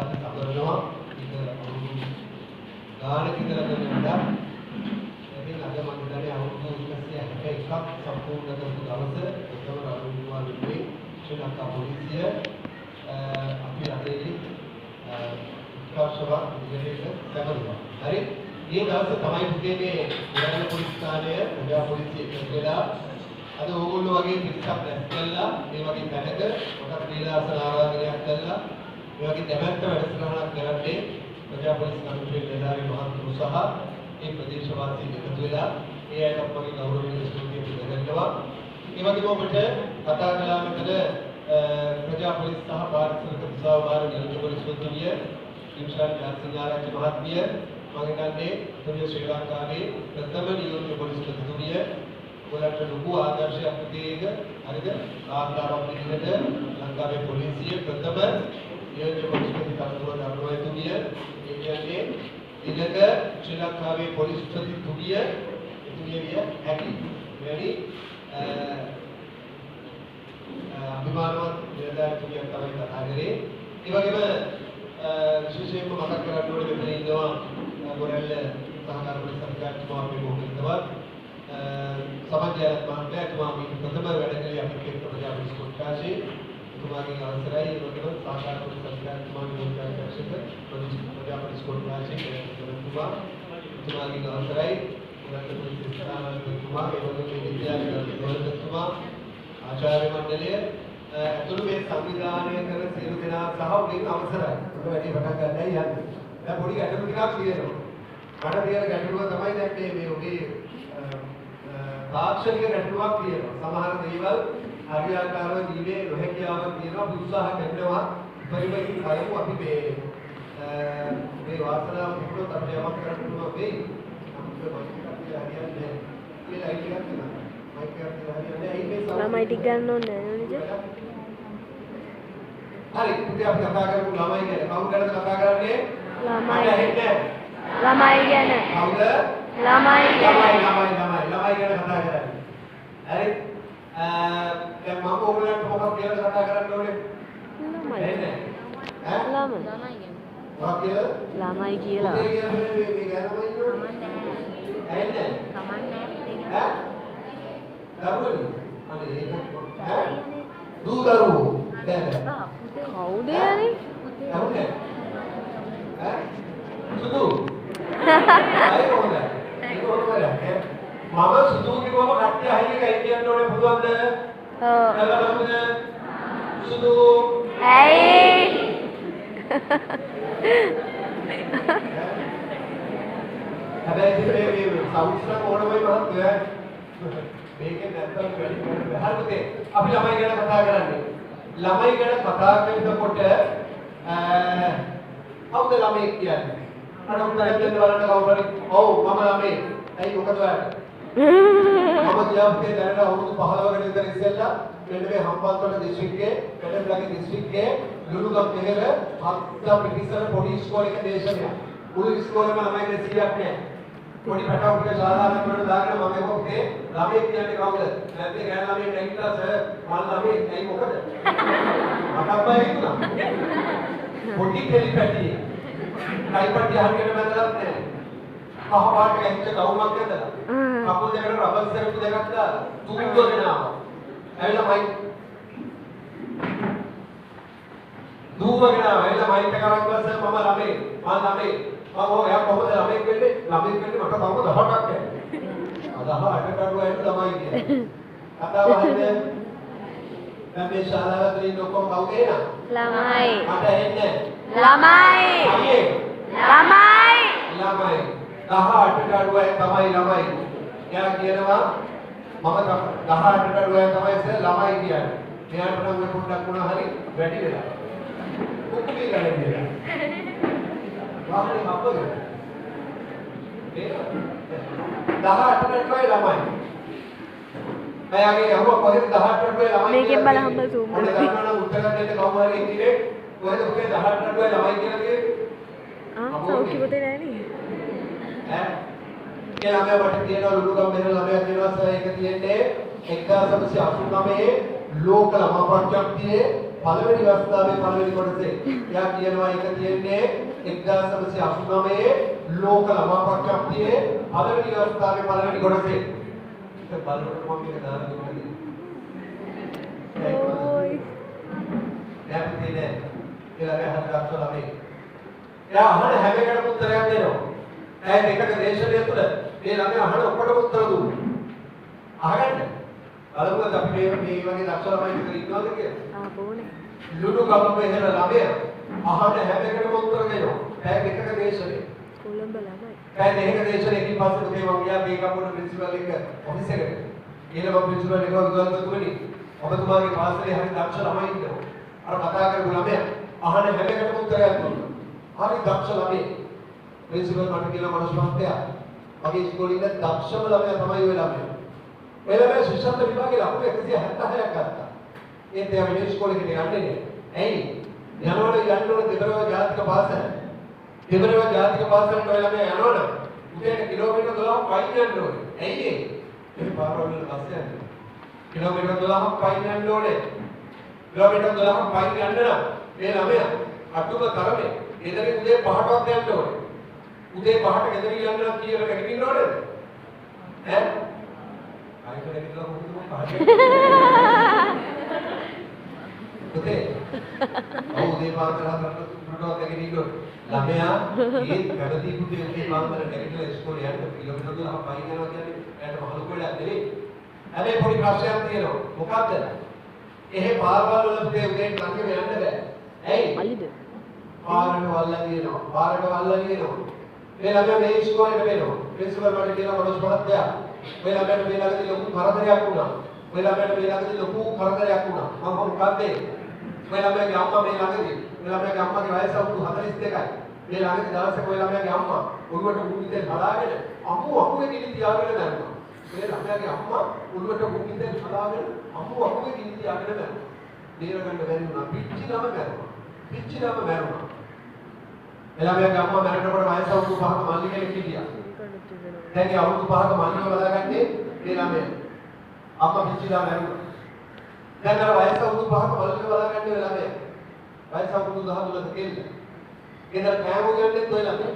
අපි සමරනවා ගානක ඉඳලා කරනවා. ඉතින් අද මම හිතන්නේ අවුරුදු 161ක් සම්පූර්ණ කරපු දවස එකම රණුවා විදුලි ශ්‍රී ලංකා පොලිසිය අපි රටේ උත්කර්ෂවත් විදිහට සැකරුවා. හරි? මේ දවසේ තමයි පුතේ මේ ගුවන් පොලිස් ස්ථානය උදා පොලිසිය එකතු වෙලා අද ඕගොල්ලෝ වගේ පිටක් රැස් කළා මේ වගේ තැනක මොකක්ද දීලාසන ආරාධනයක් කළා මේ වගේ දැවැන්ත වැඩසටහනක් කරන්නේ ප්‍රජා පොලිස් කමිටුවේ නිලධාරී මහත්තුරු සහ මේ ප්‍රදේශවාසීන් එකතු වෙලා ඒ අයට අපගේ ගෞරවනීය ස්තුතිය පිළිගන්නවා. ඒ වගේම ඔබට කතා කළා මෙතන ප්‍රජා පොලිස් සහ පාරිසරික දිසාවමාර නියෝජ්‍ය පොලිස්පතිනිය විශාල ජාතිසිංහාරච්චි මහත්මිය මම හිතන්නේ තුමිය ශ්‍රී ලංකාවේ ප්‍රථම නියෝජ්‍ය පොලිස්පතිනිය ඔයාලට ලොකු ආදර්ශයක් තියෙක හරිද? ආස්ථාවක් විදිහට ලංකාවේ පොලිසිය ප්‍රථම නියෝජ්‍ය පොලිස්පති තනතුර දරනවා තුමිය ඒ කියන්නේ ඉලක ශ්‍රී ලංකාවේ පොලිස්පති තුමිය විය හැකි වැඩි අභිමානවත් නිලධාරී තුමියක් තමයි කතා කරේ. ඒ වගේම විශේෂයෙන්ම මතක් කරගන්න ඕනේ මෙතන ඉන්නවා ගොරැල්ල සහකාර පොලිස් අධිකාරිතුමා අපේ මොහොතේවත් සමාජයත් මහත්මයා මේ ප්‍රථම වැඩකලේ අපි කියන ප්‍රජා පොලිස් කොට්ටාසේ තුමාගේ අවසරයි ඒ වගේම සහකාර පොලිස් අධිකාරිතුමාගේ මුල්කාර්යක්ෂක ප්‍රජා පොලිස් කොට්ටාසේ තුමාගේ අවසරයි ගුවන් පොලිස් ස්ථානාධිපතිතුමා ඒ වගේම විද්‍යාලය ආචාර්ය මණ්ඩලය ඇතුළු මේ සංවිධානය කරන සියලු දෙනා සහ ඔබේ අවසරයි. ඔබ වැඩි පටන් ගන්නයි යන්නේ. දැන් පොඩි ගැටලු ටිකක් තියෙනවා. මට තියෙන ගැටලුව තමයි දැන් මේ ඔබේ තාක්ෂණික ගැටලුවක් තියෙනවා. සමහර දේවල් හරියාකාරව දීමේ නොහැකියාවක් තියෙනවා. අපි උත්සාහ කරනවා පරිපූර්ණ කරමු අපි මේ වාසනාව තිබුණොත් අපිට යමක් කරන්න පුළුවන් වෙයි. නමුත් මයික් එකක් හරියන්නේ නැහැ. ඒ ලයිට් එකක් තියෙනවා. මයික් එකක් හරියන්නේ නැහැ. ළමයි ටික ගන්න ඕනේ නේද? හරි ඉතින් අපි කතා කරමු ළමයි ගැන. කවුරු ගැනද කතා කරන්නේ? ළමයි. ළමයි ගැන. කවුද? ළමයි ගැන. ළමයි ගැන කතා කරන්නේ. හරි. දැන් මම ඔයගලන්ට මොකක්ද කියලා කතා කරන්න ඕනේ? ළමයි. ඈ? ළමයි. මොකක්ද කියලා? ළමයි කියලා. මේ කියන්නේ මේ ගැනමයි නෝනේ. ඇයිද? ඈ? දරුවනේ. අනේ ඒක ඈ? දූ දරුවෝ. දැන් කවුද යන්නේ? හවුනේ? ඈ? සුදු. අය කොහොමද? ඒක කොහොමද? මම සුදු කිව්වම කට්ටිය අහිලකයි කියන්න ඕනේ පුළුවන්ද? ඔව්. බලන්න සුදු. ඇයි? හැබැයි මේ සෞත්‍රා ඕනමයි මහත්තයා. මේකෙන් නැත්තම් වැඩි කරන්න බෑ. හරිද? අපි ළමයි ගැන කතා කරන්නේ. ළමයි ගැන කතා කරනකොට කවුද ළමයි කියන්නේ? අර උන්ට දෙන්න බලන්න කවුරු හරි. ඔව් මම ළමයි. ඇයි මොකද ඔයාලට? මම ගියාපේ දැනට අවුරුදු 15කට විතර ඉස්සෙල්ලා මෙන්න මේ හම්බන්තොට දිස්ත්‍රික්කයේ කඩම්බලගේ දිස්ත්‍රික්කයේ ලුණුගම් මෙහෙර හත්ත පිටිසර පොඩි ඉස්කෝලේක දේශනයක්. මුළු ඉස්කෝලේම ළමයි 200ක් නෑ. පොඩි පැටවු ටික සාධාරණ කරලා දාගෙන මම එක්කේ ළමයි කියන්නේ කවුද? නැත්නම් ගෑන ළමයි නැගිටලා සර් මල් ළමයි ඇයි මොකද? මට බය හිතුණා. පොඩි කෙලිපැටි. කයිපටි හරියට බඳලා නැහැ. කහ පාට ගැච්ච ගවුමක් ඇදලා. කකුල් දෙකට රබර් සෙරප්පු දෙකක් දාලා තුන්වගෙන ආවා. ඇවිල්ලා මයික් දුවගෙන ආවා. ඇවිල්ලා මයික් එක අරන් ගත්තා මම ළමයි. මම ළමයි. මම ඔයා කොහොමද ළමයි වෙන්නේ? ළමයි වෙන්නේ මට කවුද 18ක් කියන්නේ. අද 18ට අඩුවයි ළමයි කියන්නේ. කතාව හරියද? දැන් මේ ශාලාවේ ඉන්න ඔක්කොම කවුද එනා? ළමයි. මට එන්නේ ළමයි. අයියේ. ළමයි. ළමයි. 18ට අඩුවයි තමයි ළමයි. එයා කියනවා මම 18ට අඩුවයි තමයි ඉතින් ළමයි කියන්නේ. මෙයාට නම් මේ පොඩ්ඩක් වුණා හරි වැඩි වෙලා. කුකුලි ගලේ කියලා. වාහනේ මප්පද? ඒ 18ට අඩුවයි ළමයි. මයාගේ අහුව කොහෙද 18ට අඩුවයි ළමයි. මේකෙන් බලහම zoom කරලා. ඔන්න ගන්න උත්තර දෙන්න කවුරු හරි ඉන්නේ. කොහෙද ඔකේ 18ට අඩුවයි ළමයි කියලා කිව්වේ? සෞඛ්‍ය පොතේ නෑ නේ. ඈ ඒ ළමයා වට තියෙනවා ලුණුගම් මෙහෙර ළමයා කියනවා සර් ඒක තියෙන්නේ 1989 ලෝක ළමා පරිචක්තියේ පළවෙනි අවස්ථාවේ පළවෙනි කොටසේ එයා කියනවා ඒක තියෙන්නේ 1989 ලෝක ළමා ප්‍රඥප්තියේ පළවෙනි අවස්ථාවේ පළවෙනි කොටසේ. ඒක බලනකොට මම මේක දාලා දුන්නා. Ôi. දැන් ඉතින් කියලා ගහකට ළමයි. එයා අහන හැම එකටම උත්තරයක් දෙනවා. දැන් එකක දේශනය තුළ මේ ළමයා අහන ඔක්කොටම උත්තර දුන්නා. අහගන්න. බලමුද අපි මේ වගේ දක්ෂ ළමයි විතර ඉන්නවද කියලා? Ah, boleh. ලුඩු ගමේ හෙන ළමයා අහන හැම එකටම උත්තර දෙනවා. දැන් එකක දේශනය. Kolam lamai. දැන් මේක දේශනය ඉතින් පස්සේ මේ මම ගියා මේ කම්පුටර් ප්‍රින්සිපල් එක ඔෆිස් එකට. ඊළඟ ප්‍රින්සිපල් එක ගිහුවතුමනි ඔබතුමාගේ පාසලේ හරි දක්ෂ ළමයි ඉන්නවා. අර කතා කරපු ළමයා අහන හැම එකටම උත්තරයක් දුන්නා. හරි දක්ෂ ළමයි. ප්‍රින්සිපල් මට කියලා මනස මහත්තයා මගේ ඉස්කෝලේ ඉන්න දක්ෂම ළමයා තමයි ඔය ළමයා. ඔය ළමයා ශිෂ්‍යත්ව විභාගේ ලකුණු 176ක් ගත්තා. ඒත් එයා මේ ඉස්කෝලේ යන්නේ නැහැ. ඇයි? යනවල යන්න ඕන දෙබරව ජාතික පාසල. දෙබරව ජාතික පාසලට ඔය ළමයා යනවනම් උදේට කිලෝමීටර් 12ක් පයින් යන්න ඕනේ. ඇයි ඒ? මේ පාරවල් වල බස් යන්නේ. කිලෝමීටර් 12ක් පයින් යන්න ඕනේ. කිලෝමීටර් 12ක් පයින් යන්න නම් මේ ළමයා අඩුම තරමේ ගෙදරින් උදේ 5ටවත් යන්න ඕනේ. උදේ 5ට ගෙදරින් යන්න නම් කීයකට නැගිටින්න ඕනේද? ඈ? ආයෙත් නැගිටලා කොහොමද 5ට? උදේ උදේ පාන්දර 4ට නැගිටින්න ඕනේ. ළමයා මේ පැවති පුතේ උදේ පාන්දර නැගිටලා ඉස්කෝලේ යන්න කිලෝමීටර් 12ක් පයින් යනවා කියන්නේ ඇයට මහලු කොටයක් නෙවෙයි. හැබැයි පොඩි ප්‍රශ්නයක් තියෙනවා. මොකක්ද? එහෙ පාරවල් වල පුතේ උදේට ළඟම යන්න බෑ. ඇයි? Malida. පාරට වල්ලා තියෙනවා. පාරට වල්ලා තියෙනවා. මේ ළමයා මේ ඉස්කෝලේට වෙනවා. ප්‍රින්සිපල් මට කියලා මනෝජ් මහත්තයා ඔය ළමයාට මේ ළඟදී ලොකු කරදරයක් වුණා. ඔය ළමයාට මේ ළඟදී ලොකු කරදරයක් වුණා. මම මොකක්ද? ඔය ළමයාගේ අම්මා මේ ළඟදී ඔය ළමයාගේ අම්මාගේ වයස අවුරුදු 42යි. මේ ළඟදී දවසක ඔය ළමයාගේ අම්මා උඩුවට මුංගිතෙන් හදාගෙන අම්මේ කිලි තියාගෙන දැම්මා. මේ ළමයාගේ අම්මා උඩුවට මුංගිතෙන් හදාගෙන අම්මේ කිලි තියාගෙන දැම්මා. දේරගන්න බැරි වුණා. පිච්චිනම මැරුණා. පිච්චිනම මැරුණා. එළමයාගේ අම්මා මැරෙනකොට වයස අවුරුදු 5ක මල්ලි කෙනෙක් හිටියා. දැන් ඒ අවුරුදු 5ක මල්ලිව බලාගන්නේ මේ ළමයා. අම්මා පිච්චිලා මැරුණා. දැන් අර වයස අවුරුදු 5ක මල්ලිව බලාගන්නේ ළමයා. වයස අවුරුදු 13ක කෙල්ල. ගෙදර කෑම ගන්නෙත් ඔය ළමයා.